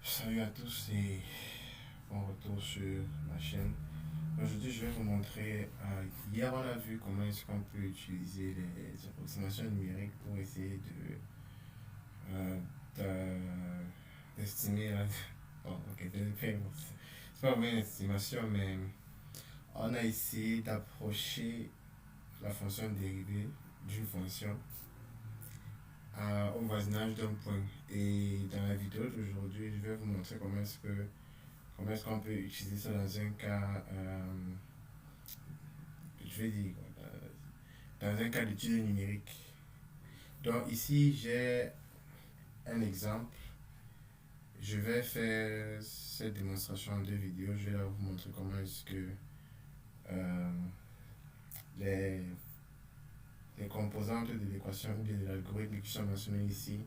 Salut à tous et bon retour sur ma chaîne. Aujourd'hui, je vais vous montrer. Hier, on a vu comment est-ce qu'on peut utiliser les approximations numériques pour essayer euh, d'estimer. Bon, ok, c'est pas vraiment une estimation, mais on a essayé d'approcher la fonction dérivée d'une fonction au voisinage d'un point. Et dans la vidéo d'aujourd'hui, je vais vous montrer comment est-ce qu'on peut utiliser ça dans un cas, je vais dire, dans un cas d'études numérique. Donc ici, j'ai un exemple. Je vais faire cette démonstration en deux vidéos. Je vais là vous montrer comment est-ce que euh, les, les composantes de l'équation ou bien de l'algorithme qui sont mentionnées ici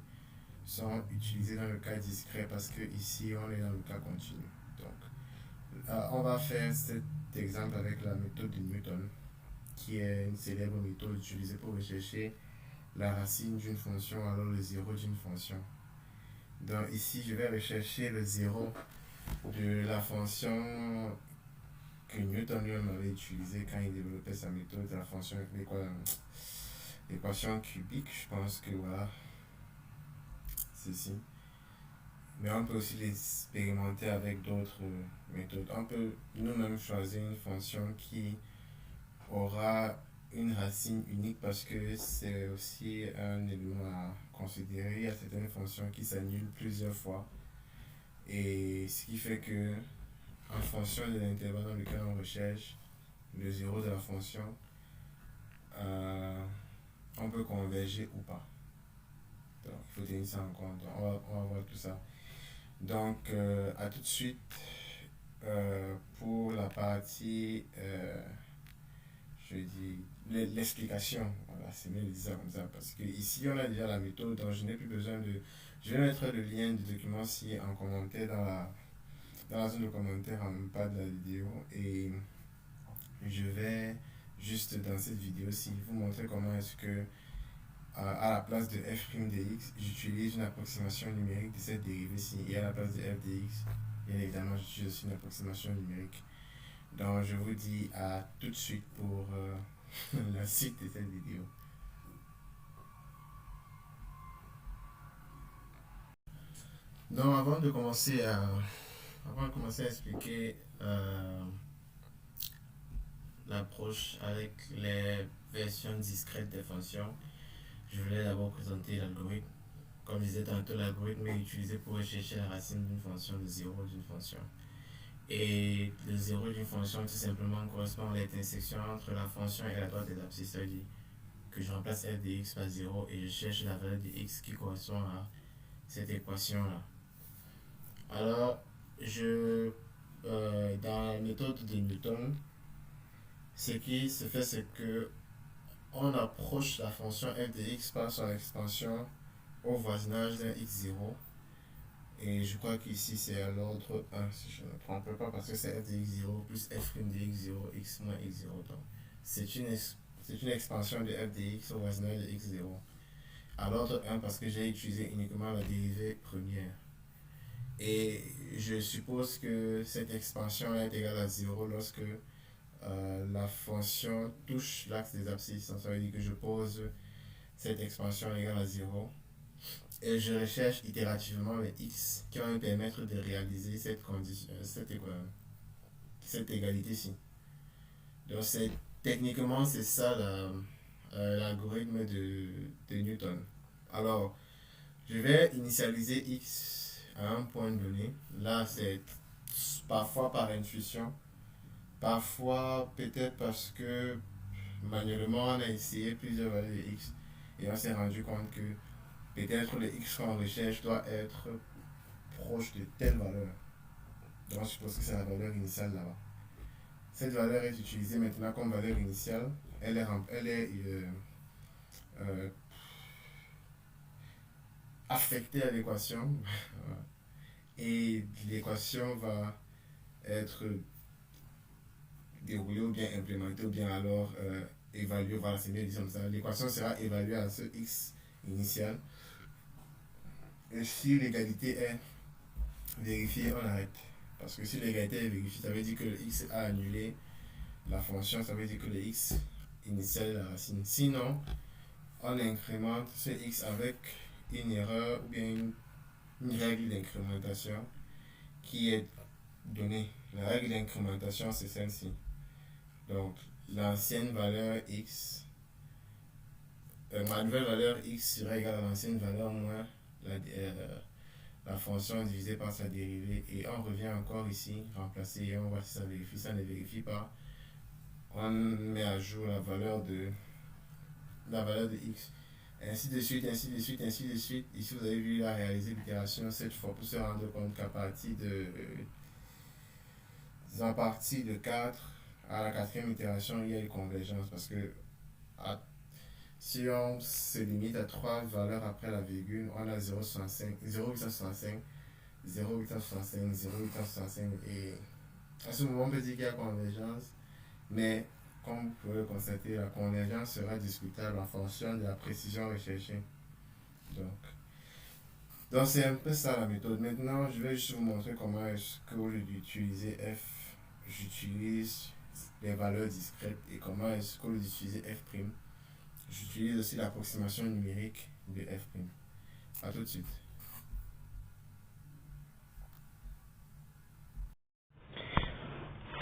sont utilisées dans le cas discret parce que ici, on est dans le cas continu. Donc, on va faire cet exemple avec la méthode de Newton, qui est une célèbre méthode utilisée pour rechercher la racine d'une fonction, alors le zéro d'une fonction. Donc ici, je vais rechercher le zéro de la fonction que Newton lui-même avait utilisée quand il développait sa méthode, la fonction l'équation cubique, je pense que voilà, c'est ici. Mais on peut aussi l'expérimenter avec d'autres méthodes. On peut nous-mêmes choisir une fonction qui aura une racine unique parce que c'est aussi un élément à considérer. Il y a certaines fonctions qui s'annulent plusieurs fois et ce qui fait que en fonction de l'intervalle dans lequel on recherche le zéro de la fonction, euh, on peut converger ou pas. Donc il faut tenir ça en compte. On va voir tout ça. Donc à tout de suite pour la partie je dis l'explication. Voilà, c'est mieux de dire ça comme ça. Parce que ici, on a déjà la méthode, donc je n'ai plus besoin de. Je vais mettre le lien du document ci en commentaire dans la zone de commentaire en même pas de la vidéo. Et je vais juste dans cette vidéo-ci vous montrer comment est-ce que à la place de f' dx, j'utilise une approximation numérique de cette dérivée-ci. Et à la place de f dx, bien évidemment, j'utilise aussi une approximation numérique. Donc, je vous dis à tout de suite pour la suite de cette vidéo. Donc, avant de commencer à expliquer l'approche avec les versions discrètes des fonctions, je voulais d'abord présenter l'algorithme. Comme je disais tantôt, l'algorithme est utilisé pour rechercher la racine d'une fonction, le zéro d'une fonction. Et le zéro d'une fonction, tout simplement, correspond à l'intersection entre la fonction et la droite des abscisses. C'est-à-dire que je remplace f de x par 0 et je cherche la valeur de x qui correspond à cette équation-là. Alors, dans la méthode de Newton, ce qui se fait, c'est que on approche la fonction f de x par son expansion au voisinage d'un x0. Et je crois qu'ici c'est à l'ordre 1, si je ne me trompe pas, parce que c'est f de x0 plus f' de x0, x moins x0. Donc, c'est une expansion de f de x au voisinage de x0. À l'ordre 1 parce que j'ai utilisé uniquement la dérivée première. Et je suppose que cette expansion est égale à 0 lorsque la fonction touche l'axe des abscisses. Ça veut dire que je pose cette expansion égale à 0 et je recherche itérativement les x qui vont me permettre de réaliser cette condition, cette égalité-ci. Donc techniquement c'est ça l'algorithme de Newton. Alors, je vais initialiser x à un point donné. Là, c'est parfois par intuition, parfois peut-être parce que manuellement on a essayé plusieurs valeurs de x et on s'est rendu compte que peut-être le x qu'on recherche doit être proche de telle valeur. Donc je suppose que c'est la valeur initiale là-bas. Cette valeur est utilisée maintenant comme valeur initiale. Elle est euh, affectée à l'équation et l'équation va être déroulée ou bien implémentée ou bien alors évaluée. Voilà, c'est mieux dit comme ça. L'équation sera évaluée à ce x initial. Et si l'égalité est vérifier, on arrête. Parce que si l'égalité est vérifiée, ça veut dire que le x a annulé la fonction, ça veut dire que le x initial est la racine. Sinon, on incrémente ce x avec une erreur ou bien une règle d'incrémentation qui est donnée. La règle d'incrémentation, c'est celle-ci. Donc, l'ancienne valeur x, ma nouvelle valeur x sera égale à l'ancienne valeur moins la fonction divisée par sa dérivée. Et on revient encore ici, remplacer et on voit si ça vérifie. Ça ne vérifie pas. On met à jour la valeur de x. Ainsi de suite, ainsi de suite, ainsi de suite. Ici, vous avez vu, il a réalisé l'itération cette fois pour se rendre compte qu'à partir de 4 à la quatrième itération, il y a une convergence. Parce que si on se limite à 3 valeurs après la virgule, on a 0,65, 0,65, 0,65, 0,65. Et à ce moment, on peut dire qu'il y a convergence. Mais comme vous pouvez le constater, la convergence sera discutable en fonction de la précision recherchée. Donc c'est un peu ça la méthode. Maintenant, je vais juste vous montrer comment est-ce que au lieu d'utiliser f, j'utilise les valeurs discrètes et comment est-ce qu'au lieu d'utiliser f', j'utilise aussi l'approximation numérique de f'. A tout de suite.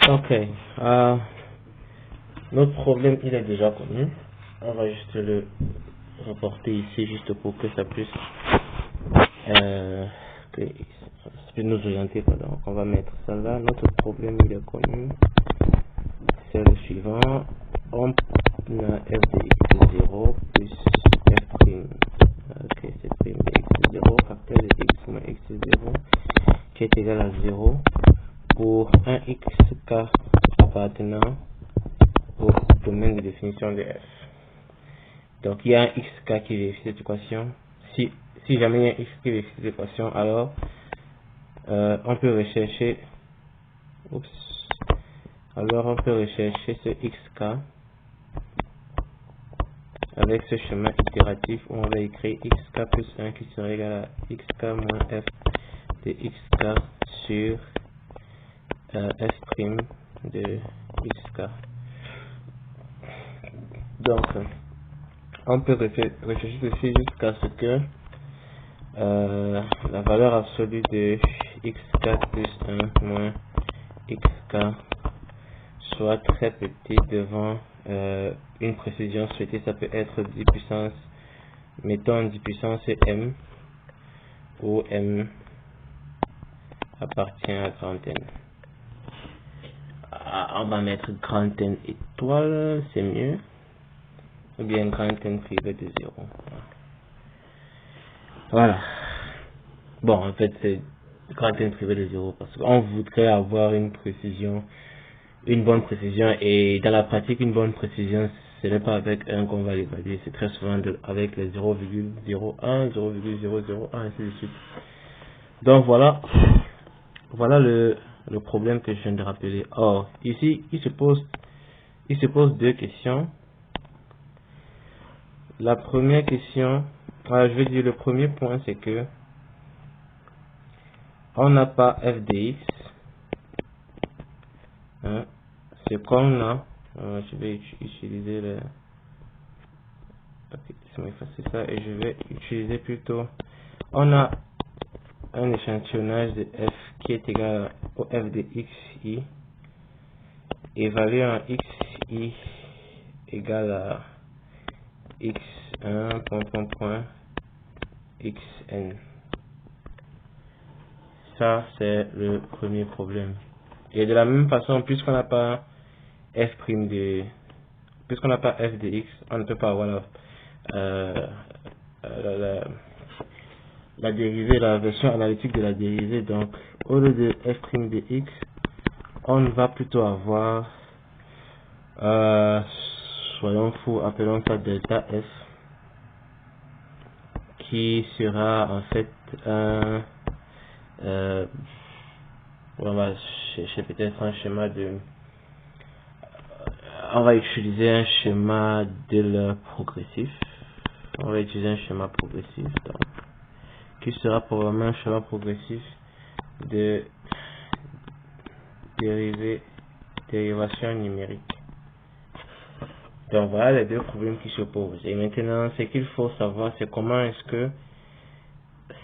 Ok. Notre problème, il est déjà connu. On va juste le reporter ici, juste pour que ça puisse nous orienter. Donc, on va mettre ça là. Notre problème, il est connu. C'est le suivant. On a f de x de 0 plus f'. Ok, c'est prime de x de 0, facteur de x moins x de 0, qui est égal à 0 pour un xk appartenant au domaine de définition de f. Donc il y a un xk qui vérifie cette équation. Si jamais il y a un x qui vérifie cette équation, alors on peut rechercher ce xk avec ce schéma itératif où on va écrire xk plus 1 qui serait égal à xk moins f de xk sur f' de xk. Donc, on peut réfléchir dessus jusqu'à ce que la valeur absolue de xk plus 1 moins xk soit très petit devant une précision souhaitée. Ça peut être 10 puissance, mettons 10 puissance m, où m appartient à grand N. On va mettre grand N étoile, c'est mieux, ou bien grand N privé de 0. Voilà. Bon, en fait, c'est grand N privé de 0 parce qu'on voudrait avoir une bonne précision, et dans la pratique, une bonne précision, ce n'est pas avec 1 qu'on va l'évaluer, c'est très souvent avec les 0,01, 0,001, ainsi de suite. Donc voilà le problème que je viens de rappeler. Or, ici, il se pose deux questions. La première question, le premier point, c'est que on n'a pas f de x. Ce qu'on a, je vais utiliser le... Ok, laissez-moi effacer ça et je vais utiliser plutôt... On a un échantillonnage de f qui est égal au f de xi, évalué en xi égale à x1, xn. Ça, c'est le premier problème. Et de la même façon, puisqu'on n'a pas f de x, on ne peut pas avoir la dérivée, la version analytique de la dérivée. Donc, au lieu de f' de x, on va plutôt avoir, soyons fous, appelons ça delta f, qui sera en fait un, on va chercher peut-être un schéma de, on va utiliser un schéma progressif. On va utiliser un schéma progressif, donc, qui sera probablement un schéma progressif de dérivation numérique. Donc voilà les deux problèmes qui se posent. Et maintenant, ce qu'il faut savoir, c'est comment est-ce que,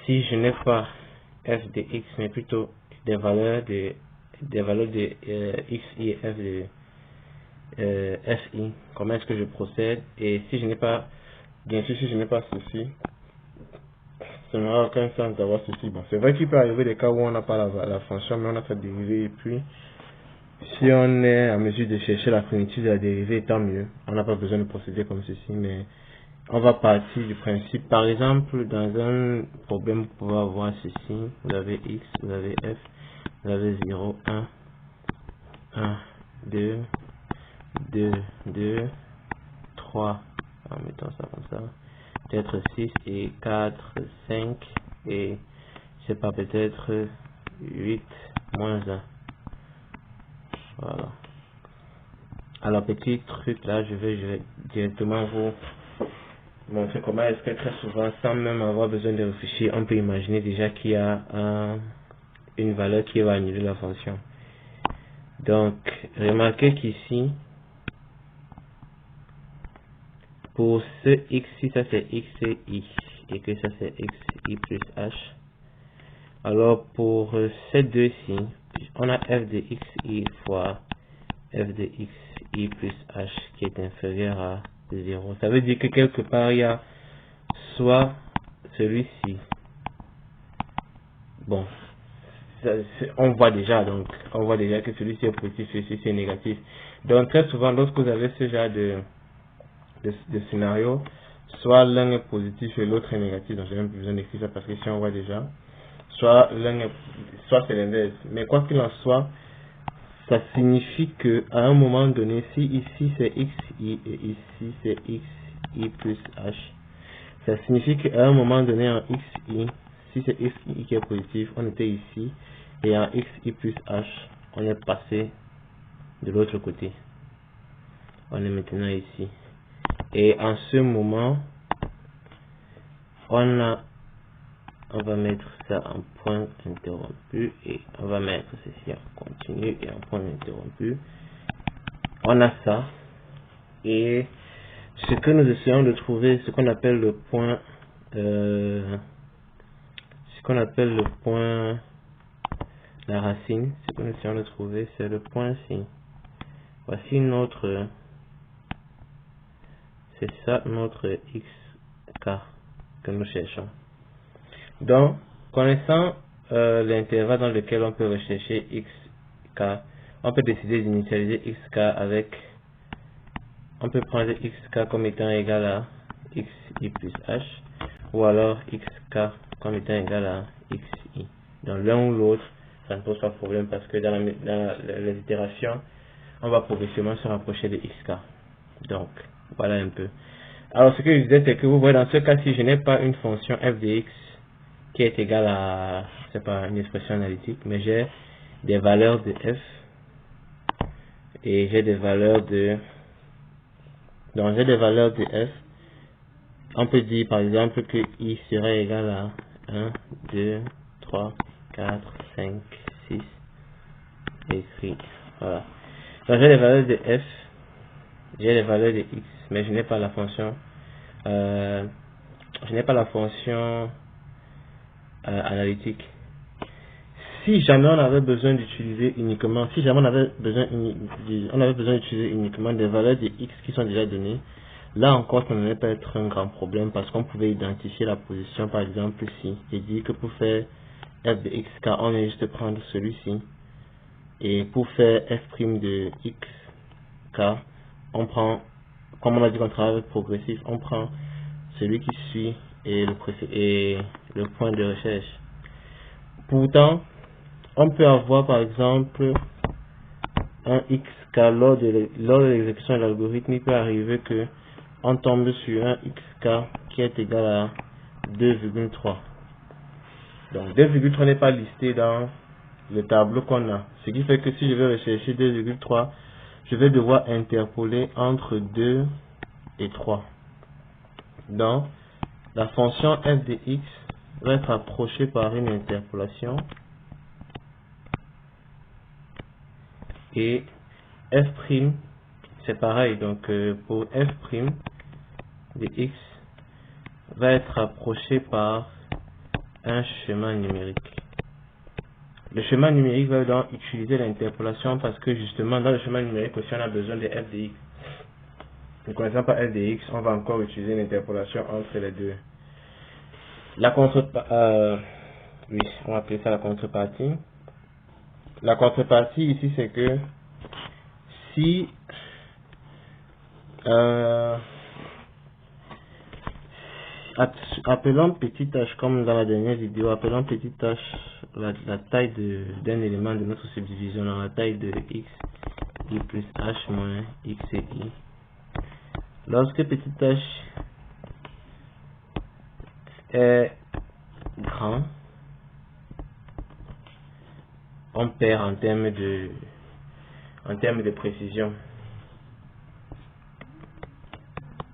si je n'ai pas f de x, mais plutôt des valeurs de x, y et f de fi, comment est-ce que je procède. Et si je n'ai pas, bien sûr, si je n'ai pas ceci, ça n'aura aucun sens d'avoir ceci. Bon, c'est vrai qu'il peut arriver des cas où on n'a pas la fonction, mais on a sa dérivée, et puis si on est en mesure de chercher la primitive de la dérivée, tant mieux. On n'a pas besoin de procéder comme ceci, mais on va partir du principe. Par exemple, dans un problème, vous pouvez avoir ceci. Vous avez x, vous avez f, vous avez 0, 1, 1, 2, 2, 2, 3. En mettant ça comme ça. Peut-être 6 et 4, 5 et je sais pas, peut-être 8, moins 1. Voilà. Alors petit truc là, je vais directement vous montrer comment est-ce que très souvent, sans même avoir besoin de réfléchir, on peut imaginer déjà qu'il y a une valeur qui va annuler la fonction. Donc remarquez qu'ici, pour ce x, si ça c'est x et y, et que ça c'est x, y plus h, alors pour ces deux-ci, on a f de x, y fois f de x, y plus h qui est inférieur à 0. Ça veut dire que quelque part, il y a soit celui-ci. Bon, on voit déjà que celui-ci est positif, celui-ci c'est négatif. Donc très souvent, lorsque vous avez ce genre de scénario, soit l'un est positif et l'autre est négatif. Donc j'ai même besoin d'écrire ça parce que si on voit déjà, soit c'est l'inverse. Mais quoi qu'il en soit, ça signifie que à un moment donné, si ici c'est x, y et ici c'est x, y plus h, ça signifie qu'à un moment donné en x, y, si c'est x, y qui est positif, on était ici, et en x, y plus h, on est passé de l'autre côté. On est maintenant ici. Et en ce moment, on va mettre ça en point interrompu et on va mettre ceci en continu et en point interrompu. On a ça et ce que nous essayons de trouver, ce qu'on appelle le point, la racine, ce que nous essayons de trouver, c'est le point ci. Voici notre, c'est ça notre xk que nous cherchons. Donc, connaissant l'intervalle dans lequel on peut rechercher xk, on peut décider d'initialiser xk avec, on peut prendre xk comme étant égal à xy plus h, ou alors xk comme étant égal à xy. Dans l'un ou l'autre, ça ne pose pas de problème parce que dans les itérations, on va progressivement se rapprocher de xk. Donc, voilà un peu. Alors, ce que je disais, c'est que vous voyez, dans ce cas, si je n'ai pas une fonction f de x qui est égale à, c'est pas une expression analytique, mais j'ai des valeurs de f et j'ai des valeurs de, donc j'ai des valeurs de f. On peut dire par exemple que i serait égal à 1, 2, 3, 4, 5, 6, écrit, voilà. Donc j'ai des valeurs de f, j'ai des valeurs de x, mais je n'ai pas la fonction, analytique. Si jamais on avait besoin d'utiliser uniquement, on avait besoin d'utiliser uniquement des valeurs de x qui sont déjà données, là encore ça ne va pas être un grand problème parce qu'on pouvait identifier la position par exemple ici et dire que pour faire f de xk, on vient juste prendre celui-ci, et pour faire f' de xk, on prend, comme on a dit qu'on travaille avec progressif, on prend celui qui suit et le point de recherche. Pourtant, on peut avoir par exemple un xk lors de l'exécution de l'algorithme. Il peut arriver que on tombe sur un xk qui est égal à 2,3. Donc 2,3 n'est pas listé dans le tableau qu'on a. Ce qui fait que si je vais rechercher 2,3, je vais devoir interpoler entre 2 et 3. Donc la fonction f de x va être approchée par une interpolation Et f', c'est pareil, donc pour f' de x va être approché par un schéma numérique. Le schéma numérique va donc utiliser l'interpolation parce que justement dans le schéma numérique aussi on a besoin de f de x. Ne connaissant pas f de x, on va encore utiliser l'interpolation entre les deux. La contrepartie, oui, on va appeler ça la contrepartie. La contrepartie ici c'est que si appelons petit h comme dans la dernière vidéo, appelons petit h la taille d'un élément de notre subdivision dans la taille de x i plus h moins x et i. Lorsque petit h est grand, on perd en termes de précision.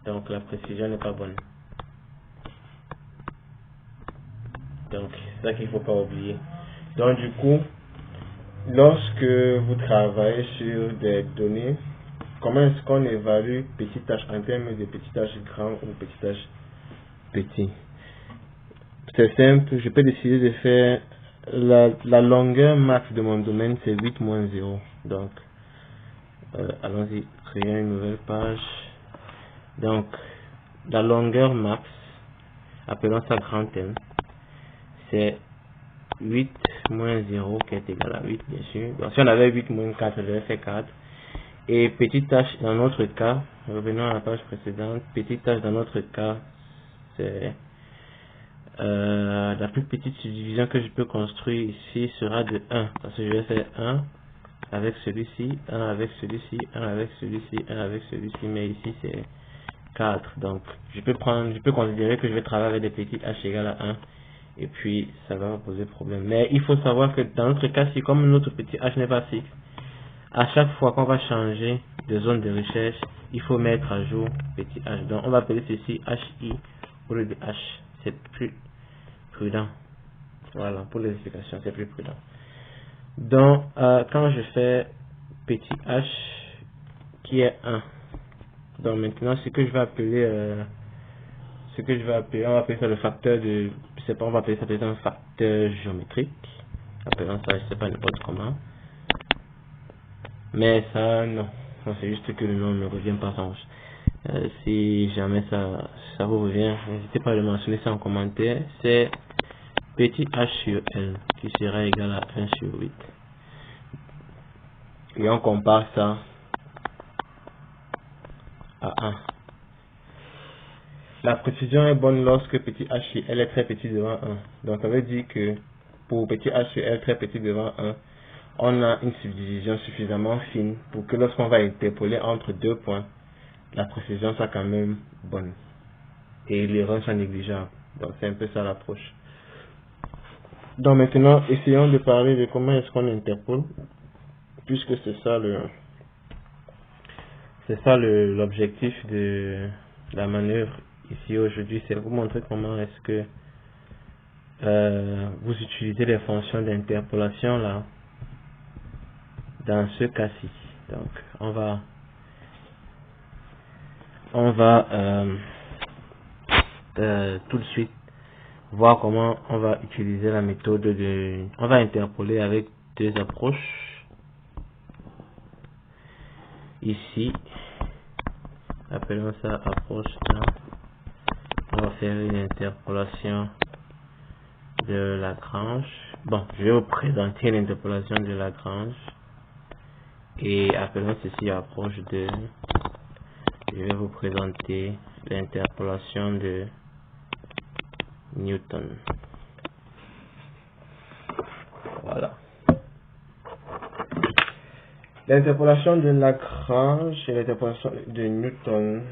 Donc la précision n'est pas bonne. Donc c'est ça qu'il ne faut pas oublier. Donc du coup, lorsque vous travaillez sur des données, comment est-ce qu'on évalue petit h en termes de petit h grand ou petit h petit? C'est simple, je peux décider de faire la longueur max de mon domaine, c'est 8 moins 0. Donc allons-y, créer une nouvelle page. Donc la longueur max, appelons ça grand M, c'est 8 moins 0 qui est égal à 8 bien sûr. Donc si on avait 8 moins 4, ça devait faire 4. Et petit h dans notre cas, revenons à la page précédente, petit h dans notre cas, c'est la plus petite subdivision que je peux construire ici sera de 1. Parce que je vais faire 1 avec celui-ci, 1 avec celui-ci, 1 avec celui-ci, 1 avec celui-ci, mais ici c'est 4. Donc je peux considérer que je vais travailler avec des petits h égale à 1. Et puis ça va me poser problème. Mais il faut savoir que dans notre cas, si comme notre petit h n'est pas fixe, à chaque fois qu'on va changer de zone de recherche, il faut mettre à jour petit h. Donc on va appeler ceci hi au lieu de h. C'est plus prudent. Voilà, pour les explications, c'est plus prudent. Donc quand je fais petit h qui est 1, donc maintenant ce que je vais appeler on va appeler ça le facteur de, je sais pas, on va appeler ça peut-être un facteur géométrique. Appelons ça, je sais pas n'importe comment. Mais ça, non, c'est juste que le nom ne revient pas sans. Si jamais ça vous revient, n'hésitez pas à le mentionner ça en commentaire. C'est petit h sur L qui sera égal à 1 sur 8. Et on compare ça à 1. La précision est bonne lorsque petit h sur L est très petit devant 1. Donc ça veut dire que pour petit h sur L très petit devant 1, on a une subdivision suffisamment fine pour que lorsqu'on va interpoler entre deux points, la précision soit quand même bonne et l'erreur soit négligeable. Donc c'est un peu ça l'approche. Donc maintenant, essayons de parler de comment est-ce qu'on interpole, puisque c'est ça l'objectif de la manœuvre ici aujourd'hui, c'est vous montrer comment est-ce que vous utilisez les fonctions d'interpolation là dans ce cas-ci. Donc on va tout de suite voir comment on va utiliser la méthode on va interpoler avec deux approches. Ici, appelons ça approche 1. On va faire une interpolation de Lagrange. Bon, je vais vous présenter l'interpolation de Lagrange. Et appelons ceci approche 2. Je vais vous présenter l'interpolation de Newton. Voilà. L'interpolation de Lagrange et l'interpolation de Newton.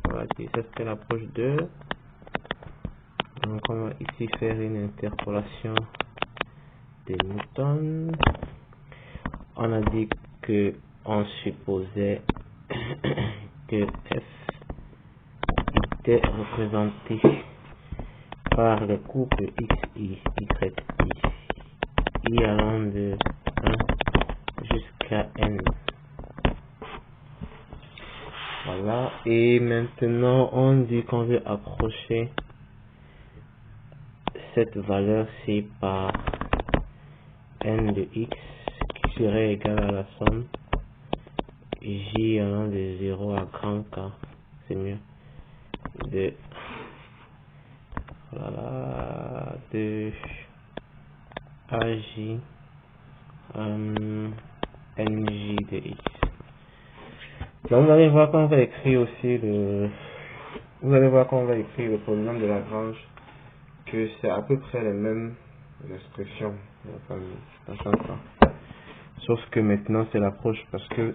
Voilà, ça c'était l'approche 2. Donc on va ici faire une interpolation de Newton. On a dit que on supposait que f était représenté par le couple x, y, y allant de 1 jusqu'à Et maintenant, on dit qu'on veut approcher cette valeur-ci par n de x qui serait égal à la somme j allant de 0 à grand K, c'est mieux, de AJ NJ de x. Donc vous allez voir qu'on va écrire aussi le polynôme de Lagrange, que c'est à peu près les mêmes expressions, enfin, dans le sens là. Sauf que maintenant c'est l'approche, parce que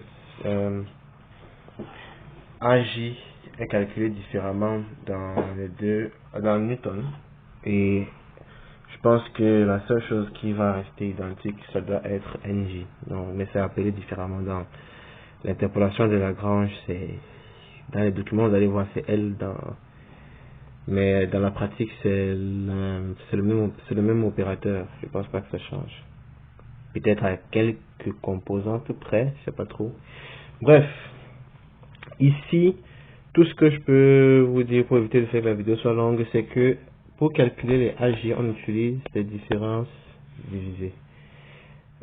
AJ est calculé différemment dans Newton, et je pense que la seule chose qui va rester identique, ça doit être NJ. Donc, mais c'est appelé différemment dans l'interpolation de Lagrange. C'est dans les documents, vous allez voir, c'est L mais dans la pratique, c'est le même opérateur. Je pense pas que ça change. Peut-être à quelques composantes près, je sais pas trop. Bref, ici, tout ce que je peux vous dire pour éviter de faire que la vidéo soit longue, c'est que pour calculer les AJ, on utilise les différences divisées.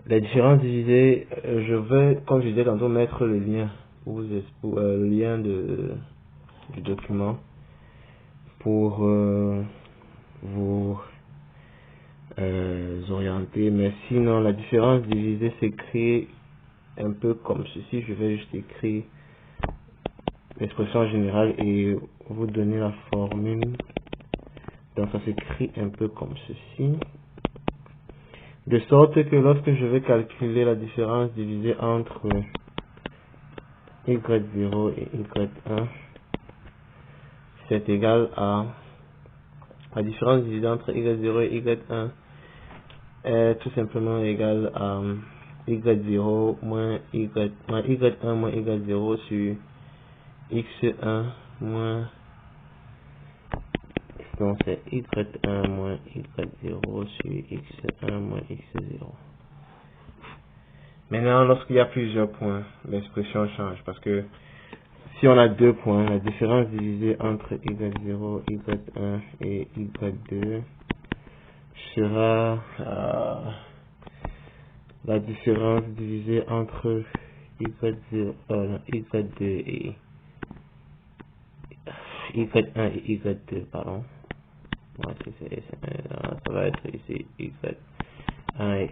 Les différences divisées, je vais, comme je disais tantôt, mettre le lien le lien du document pour vous orienter. Mais sinon, la différence divisée s'écrit un peu comme ceci. Je vais juste écrire l'expression générale et vous donner la formule. Donc ça s'écrit un peu comme ceci. De sorte que lorsque je vais calculer la différence divisée entre y0 et y1, c'est égal à la différence divisée entre y0 et y1 est tout simplement égal à y0 moins y1 moins y0 sur x1 moins, donc c'est y1 moins y0 sur x1 moins x0. Maintenant, lorsqu'il y a plusieurs points, l'expression change, parce que si on a deux points, la différence divisée entre y0, y1 et y2 sera la différence divisée entre y2 et y1 et y2, pardon. Ouais, ça va être ici y1 et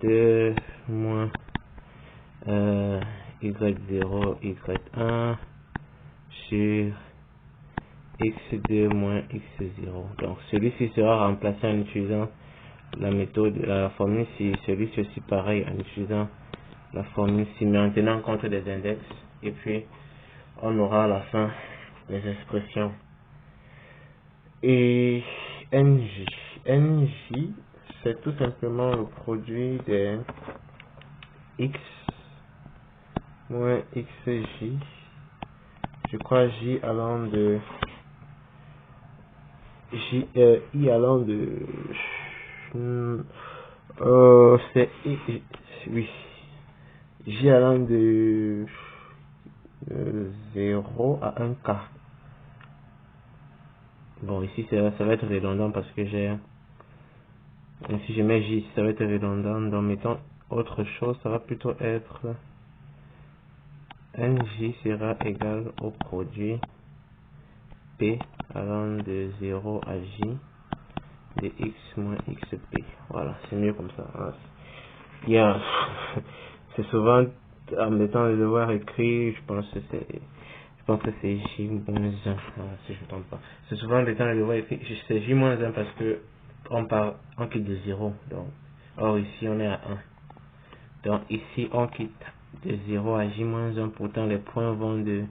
y2 moins y0, y1 sur x2 moins x0. Donc celui-ci sera remplacé en utilisant la méthode, la formule ci, celui-ci aussi pareil en utilisant la formule ci, mais en tenant compte des index, et puis on aura à la fin les expressions. Et NJ, c'est tout simplement le produit des x moins xj, je crois j allant de i allant de c'est oui, j allant de 0 à 1k. Bon, ici ça va être redondant parce que si je mets j, ça va être redondant. Donc mettons autre chose, ça va plutôt être NJ sera égal au produit P allant de 0 à J de X moins XP. Voilà, c'est mieux comme ça. C'est souvent, en mettant le devoir écrit, je pense que c'est J moins 1, si je ne trompe pas. C'est souvent en mettant le devoir écrit, c'est J moins 1 parce que on quitte de 0. Donc, or ici on est à 1. Donc ici on quitte de 0 à J-1, pourtant les points vont de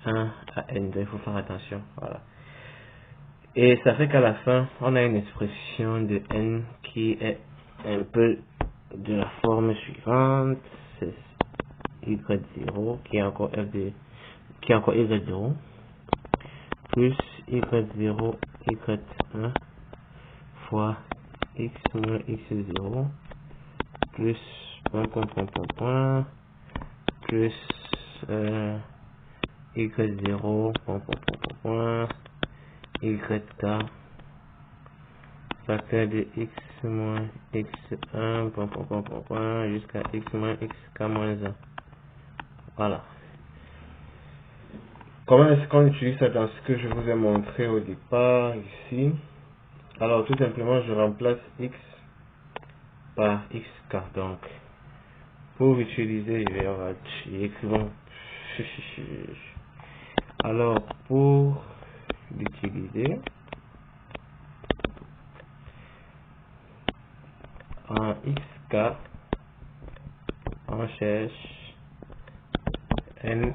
1 à N, donc il faut faire attention, voilà. Et ça fait qu'à la fin, on a une expression de N qui est un peu de la forme suivante, c'est Y0, qui est encore Y0, plus Y0, Y1, fois X moins X0, plus point, plus y0, yk, facteur de x moins x1, jusqu'à x moins xk moins 1. Voilà. Comment est-ce qu'on utilise ça dans ce que je vous ai montré au départ ici? Alors tout simplement je remplace x par xk. Donc pour utiliser, écrivons. Alors pour l'utiliser, en xk, on cherche n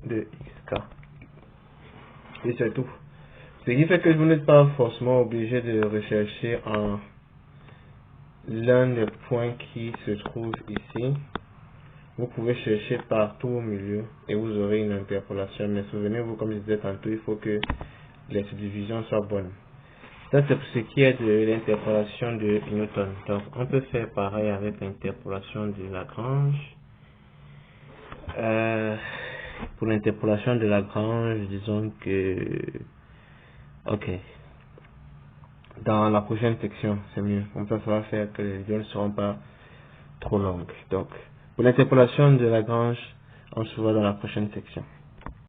de xk. Et c'est tout. Ce qui fait que vous n'êtes pas forcément obligé de rechercher en l'un des points qui se trouve ici. Vous pouvez chercher partout au milieu et vous aurez une interpolation. Mais souvenez-vous, comme je disais tantôt, il faut que les subdivisions soient bonnes. Ça, c'est pour ce qui est de l'interpolation de Newton. Donc, on peut faire pareil avec l'interpolation de Lagrange. Pour l'interpolation de Lagrange, disons que... Ok. Dans la prochaine section, c'est mieux. Comme ça va faire que les vidéos ne seront pas trop longues. Donc, pour l'interpolation de Lagrange, on se voit dans la prochaine section.